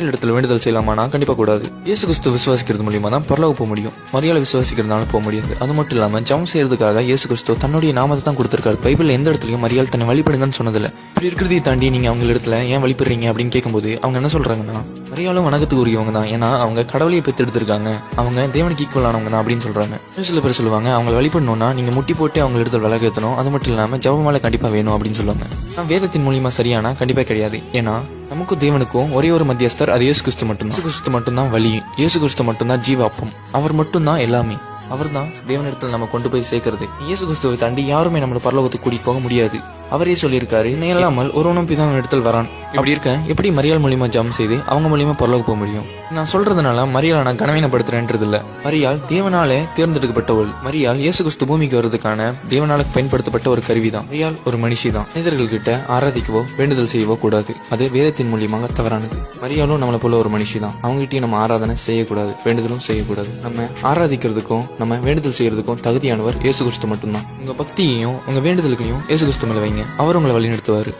இடத்துல வேண்டுதல் செய்யலாமானா கண்டிப்பா கூடாது. இயேசு கிறிஸ்து விசுவாசிக்கிறது மூலியமா தான் பரலோக போக முடியும். மரியாதை விசுவாசிக்கிறதுனால போக முடியாது. அது மட்டும் இல்லாம ஜெபம் செய்யறதுக்காக இயேசு கிறிஸ்து தன்னுடைய நாமத்தை தான் கொடுத்திருக்காரு. பைபிள்ல எந்த இடத்துலயும் மரியாதை தன்னை வழிபடுங்கன்னு சொன்னதில்ல. இப்படி இருக்கிறதை தாண்டி நீங்க அவங்க இடத்துல ஏன் வழிபடுறீங்க அப்படின்னு கேட்கும்போது அவங்க என்ன சொல்றாங்கன்னா, மரியாளும் வணக்கத்துக்கு உரியவங்க தான், ஏன்னா அவங்க கடவுளையை பெற்றெடுத்திருக்காங்க, அவங்க தேவனுக்கு ஈக்குவலானவங்க தான் அப்படின்னு சொல்றாங்க. சில பேர் சொல்லுவாங்க, அவங்க வழிபடணும்னா நீங்க முட்டி போட்டு அவங்க இடத்துல விலகேற்றணும், அது மட்டும் இல்லாம ஜெபமாலை கண்டிப்பா வேணும் அப்படின்னு சொல்லுவாங்க. வேதத்தின் மூலியமா சரியானா கண்டிப்பா கிடையாது. ஏன்னா நமக்கும் தேவனுக்கும் ஒரே ஒரு மத்தியஸ்தர், அது இயேசு கிறிஸ்து மட்டும். இயேசு கிறிஸ்து மட்டும்தான் வழி, இயேசு கிறிஸ்து மட்டும்தான் ஜீவாப்பம், அவர் மட்டும்தான் எல்லாமே. அவர் தான் தேவனிடத்தில் நம்ம கொண்டு போய் சேர்க்கறது. இயேசு கிறிஸ்துவை தாண்டி யாருமே நம்மள பரலோகத்துக்கு கூட்டிட்டு போக முடியாது. அவரே சொல்லியிருக்காரு, இன்னும் இல்லாமல் ஒருவனும் பிதாவின் இடத்தில் வரான். அப்படி இருக்க எப்படி மரியாள் மூலியமா ஜெபம் செய்து அவங்க மூலியமா பரலோக போக முடியும்? நான் சொல்றதுனால மரியாள் நான் கனவீனப்படுத்துறேன்றது இல்ல. மரியாள் தேவனாலே தேர்ந்தெடுக்கப்பட்டவள். மரியாள் இயேசு கிறிஸ்து பூமிக்கு வர்றதுக்கான தேவனால பயன்படுத்தப்பட்ட ஒரு கருவிதான். மரியாள் ஒரு மனுஷி தான். மனிதர்கள் கிட்ட ஆராதிக்கவோ வேண்டுதல் செய்யவோ கூடாது. அது வேதத்தின் மூலியமாக தவறானது. மரியாளும் நம்மளை போல ஒரு மனுஷி தான். அவங்ககிட்டயும் நம்ம ஆராதனை செய்யக்கூடாது, வேண்டுதலும் செய்யக்கூடாது. நம்ம ஆராதிக்கிறதுக்கும் நம்ம வேண்டுதல் செய்யறதுக்கும் தகுதியானவர் இயேசு கிறிஸ்து மட்டும்தான். உங்க பக்தியையும் உங்க வேண்டுதல்களையும் இயேசு கிறிஸ்து மேல வைங்க. அவர் உங்களை வழி நடத்துவாரு.